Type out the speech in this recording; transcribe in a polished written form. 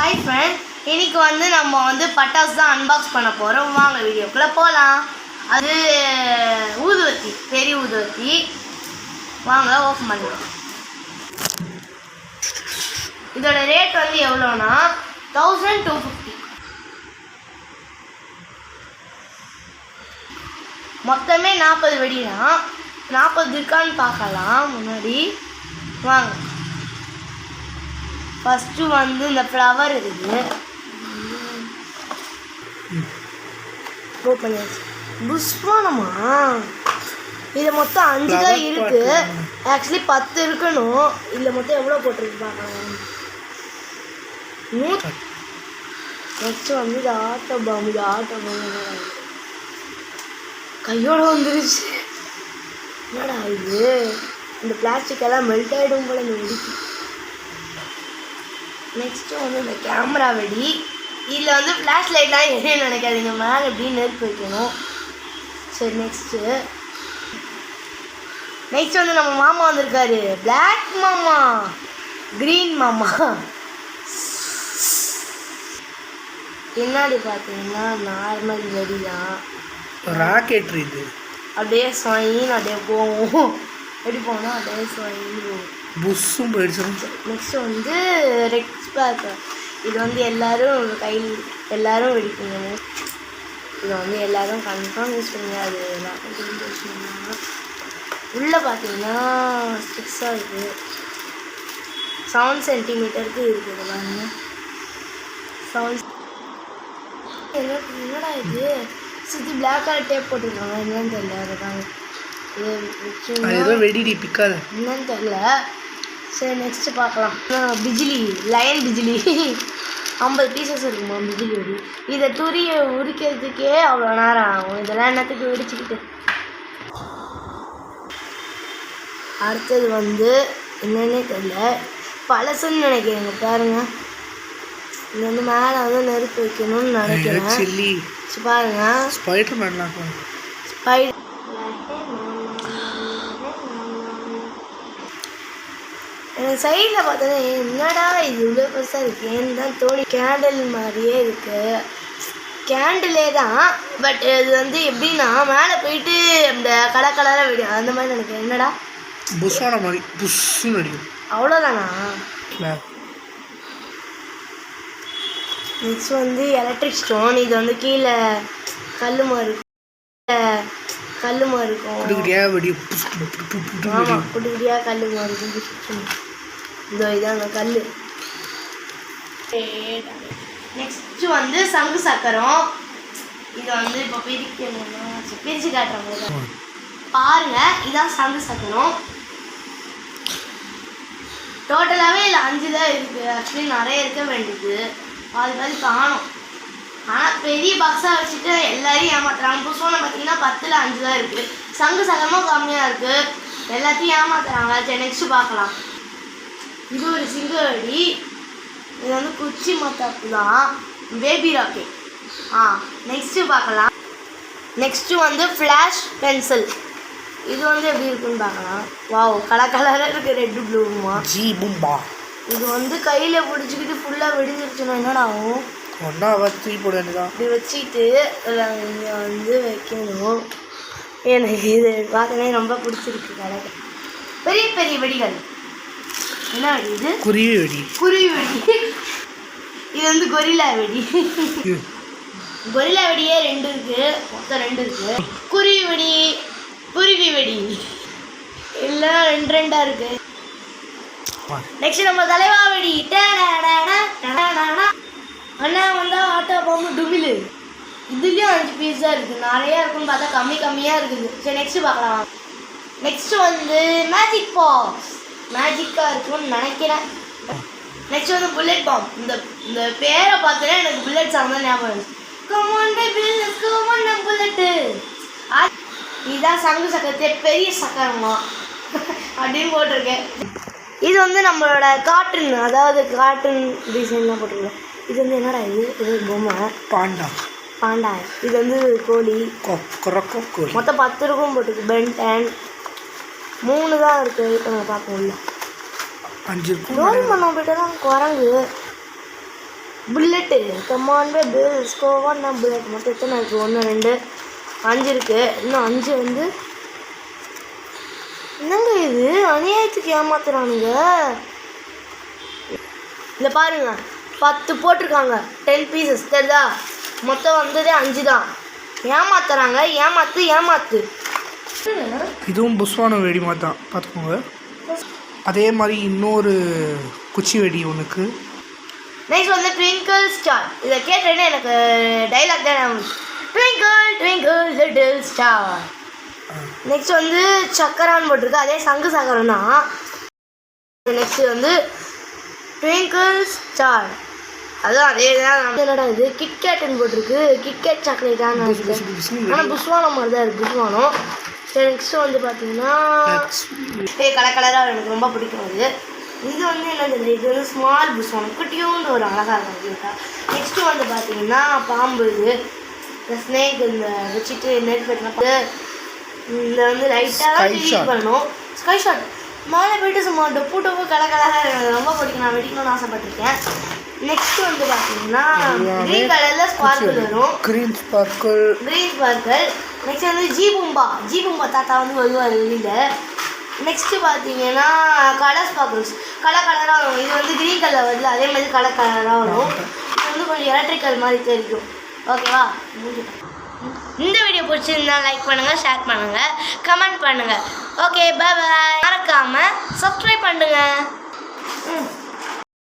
Hi friend, இன்னைக்கு நம்ம பட்டாசு தான் அன்பாக்ஸ் பண்ண போகிறோம். வாங்க வீடியோக்குள்ளே போகலாம். அது ஊதுவத்தி, பெரிய ஊதுவத்தி. வாங்க ஓப்பன் பண்ணுவோம். இதோட ரேட் எவ்வளோனா 1250. மொத்தமே 40 வெடினா 40 இருக்கான்னு பார்க்கலாம். முன்னாடி வாங்க. ஃபஸ்ட்டு இந்த ஃப்ளவர் இருக்குது. புஷ்பானமா இது மொத்தம் 5 தான் இருக்குது. ஆக்சுவலி 10 இருக்கணும். இதில் மொத்தம் எவ்வளோ போட்டிருக்கு பார்க்கலாம். நெக்ஸ்ட்டு இது ஆட்டோ பாம்பு. இது ஆட்டோ பாம்பு கையோடு வந்துருச்சு. என்னடா இது, இந்த பிளாஸ்டிக் எல்லாம் மெல்ட் ஆகிடும் போல இந்த வெடிக்கு. நெக்ஸ்ட்டு இந்த கேமரா வெடி. இதில் ஃப்ளாஷ் லைட்லாம் எதுவும் நினைக்காதீங்க, மேலே எப்படி நெருப்பு வைக்கணும். சரி நெக்ஸ்ட் நம்ம மாமா வந்திருக்காரு. பிளாக் மாமா, க்ரீன் மாமா. பின்னாடி பார்த்தீங்கன்னா நார்மல் வெடி தான். ராக்கெட் இது அப்படியே ஸ்வைன் அப்படியே போவோம். எப்படி போனால் அப்படியே ஸ்வைன் புஷ்ஷும் போயிடுச்சு. நெக்ஸ்ட்டு ரெக்ஸ் பேக். இது எல்லோரும் கையில் எல்லோரும் வெடிப்பீங்க. இது எல்லோரும் கன்ஃபார்ம் யூஸ் பண்ணுங்க. அது எல்லாருக்கும் தெரிஞ்ச விஷயம்னா உள்ளே பார்த்தீங்கன்னா ஸ்டிக்ஸாக இருக்குது. 7 சென்டிமீட்டருக்கு இருக்குது. பாருங்க 7. என்னடா இது, சுற்றி பிளாக் கலர் டேப் போட்டிருக்காங்க. என்னன்னு தெரியல. அதுதான் ஏதோ வெடி பிக்காது, என்னன்னு தெரியல. சரி நெக்ஸ்ட்டு பார்க்கலாம். பிஜிலி, லயன் பிஜிலி 50 பீசஸ் இருக்குமா பிஜிலி வெடி. இதை உரிக்கிறதுக்கே அவ்வளோ நேரம் ஆகும். இதெல்லாம் என்னத்துக்கு வெடிச்சுக்கிட்டு. அடுத்தது என்னன்னே தெரியல, பழசுன்னு நினைக்கிறேங்க. பாருங்கள், இது மேலே நெருப்பு வைக்கணும்னு நினைக்கிறேன். பாருங்க, ஸ்பைடர் எனக்கு சைடில் பார்த்தோன்னா என்னடா இது இவ்வளோ பெருசாக இருக்குது ஏன்னு தான் தோணி. கேண்டில் மாதிரியே இருக்குது. கேண்டிலே தான், பட் இது எப்படின்னா மேலே போயிட்டு இந்த கலராக வெடியும் அந்த மாதிரி நினைக்கிறேன். என்னடா புஷ்வான மாதிரி புஷ்ஷுன்னு வெடிக்கும். அவ்வளோதானா? Next electric stone. இது கீழே கல் மாதிரி இருக்கும். ஆமாம், குட்டிக்குட்டியாக கல் மாதிரி இருக்கும். இதாங்க கல். நெக்ஸ்ட்டு சங்கு சக்கரம். இது இப்போ பிரிக்கணும்னா பிரித்து காட்டுறாங்க பாருங்க. இதான் சங்கு சக்கரம். டோட்டலாகவே இல்லை 5 தான் இருக்குது. ஆக்சுவலி நிறைய இருக்க வேண்டியது, பாதி காணும். ஆனால் பெரிய பாக்ஸாக வச்சுட்டு எல்லாரையும் ஏமாத்துறாங்க. புஷ்வான பார்த்தீங்கன்னா 10ல் 5 தான் இருக்குது. சங்கு சக்கரமும் கம்மியாக இருக்குது. எல்லாத்தையும் ஏமாத்துறாங்க. சரி நெக்ஸ்ட்டு பார்க்கலாம். இது ஒரு சிங்கு வெடி. இது குச்சி மத்தாப்பு தான், பேபி ராக்கெட். நெக்ஸ்ட்டு பார்க்கலாம். Next flash pencil. இது எப்படி இருக்குன்னு பார்க்கலாம். வாவ், கலராக இருக்குது, ரெட்டு ப்ளூமா. இது கையில் பிடிச்சிக்கிட்டு ஃபுல்லாக வெடிஞ்சிருச்சுன்னா என்னடா ஆகும்? ஒன்றா வச்சு போட வேண்டியதான். இப்படி வச்சுக்கிட்டு இங்கே வைக்கணும். எனக்கு இது பார்க்கவே ரொம்ப பிடிச்சிருக்கு. கலர் பெரிய பெரிய வெடிகள். என்ன வெடி இது? குருவி வெடி. குருவி வெடி. இது கொரில்லா வெடி. கொரில்லா வெடியே 2 இருக்குது, மொத்தம் 2 இருக்குது. குருவி வெடி, குருவி வெடி எல்லாம் 2 இருக்குது. நெக்ஸ்ட் நம்ம தலைவா வெடி. அண்ணா ஆட்டோ பாம்பு டுமிலு. இதுலேயும் 5 பீஸ் தான் இருக்குது. நிறையா இருக்குன்னு பார்த்தா கம்மியாக இருக்குது. சரி நெக்ஸ்ட்டு பார்க்கலாம். Next magic box. மேஜிக்காக இருக்குன்னு நினைக்கிறேன். Next bullet bomb. இந்த பேரை பார்த்தோன்னா எனக்கு புல்லட் சாங் தான் ஞாபகம் இருக்குது. புல்லட்டு. இதுதான் சங்கு சக்கரத்தை பெரிய சக்கரமா அப்படின்னு போட்டிருக்கேன். இது நம்மளோட கார்ட்டூன், அதாவது கார்ட்டூன் டிசைன்லாம் போட்டிருக்கேன். இது என்னடா இது பொம்மை பாண்டா. இது கோழி. மொத்தம் 10 இருக்கும் போட்டுருக்கு. பென்டன் 3 தான் இருக்குது. இப்போ நம்ம பார்ப்போம்ல 5 இருக்கும். டோல் பண்ண போய்ட்டு தான் குரங்கு. புல்லட்டு கமான் பேபி ஸ்கோவான் நான் புல்லட் மொத்தம் எத்தனை இருக்குது 1 2 5 இருக்குது இன்னும் 5 வந்து என்னங்க இது அநியாயத்துக்கு ஏமாத்துறானுங்க இல்லை பாருங்க 10 போட்டிருக்காங்க 10 பீசஸ் தெரியுதா மொத்தம் வந்ததே 5 தான் ஏமாத்துறாங்க ஏமாத்து இதுவும் புஷ்வான வெடி மாதிரி தான் பார்த்துக்கோங்க. அதே மாதிரி இன்னொரு குச்சி வெடி ஒன்றுக்கு. நெக்ஸ்ட் வந்து ட்விங்கிள் ஸ்டார். இதை கேட்டேன்னு எனக்கு டைலாக் தான் twinkle twinkle little star. Next வந்து சக்கரான்னு போட்டிருக்கு அதே சங்கு சக்கரம் தான். நெக்ஸ்ட் வந்து ட்விங்கிள் ஸ்டார் அதுவும் அதே தான். என்னடா இது கிட்கேட்டுன்னு போட்டிருக்கு கிட்கேட் சாக்லேட்டான்னு ஆனால் புஷ்வானம் மாதிரி தான் இருக்குது புஷ்வானம். சரி நெக்ஸ்ட் வந்து பார்த்தீங்கன்னா கலர் கலராக எனக்கு ரொம்ப பிடிக்கும் இது வந்து என்னது இது வந்து ஸ்மால் புஷ்வானம் குட்டியோன்னு ஒரு அழகாக இருக்கும். நெக்ஸ்ட்டு வந்து பார்த்தீங்கன்னா பாம்பு இது இந்த ஸ்னேக் இந்த வச்சுட்டு நெட் பண்ண இந்த வந்து லைட்டாக ரிலீஸ் பண்ணணும். ஸ்கை ஷாட் மேலே போயிட்டு சும்மா டொப்பு கலராக எனக்கு ரொம்ப பிடிக்கும் நான் வெடிக்கணும்னு ஆசைப்பட்டிருக்கேன். நெக்ஸ்ட் வந்து பார்த்தீங்கன்னா க்ரீன் கலரில் ஸ்பார்க்கிள் வரும் க்ரீன் ஸ்பார்க்கிள். நெக்ஸ்ட் வந்து ஜீபூம்பா தாத்தா வந்து வருவார் வெளியில். நெக்ஸ்ட்டு பார்த்தீங்கன்னா கலர் ஸ்பார்க்கிள்ஸ் கலராக வரும். இது வந்து க்ரீன் கலர் வருது அதே மாதிரி கலராக வரும். இது வந்து கொஞ்சம் எலக்ட்ரிக்கல் மாதிரி தெரியும். ஓகேவா இந்த வீடியோ பிடிச்சிருந்தா லைக் பண்ணுங்கள் ஷேர் பண்ணுங்கள் கமெண்ட் பண்ணுங்கள். ஓகே பாய் மறக்காமல் சப்ஸ்கிரைப் பண்ணுங்கள்.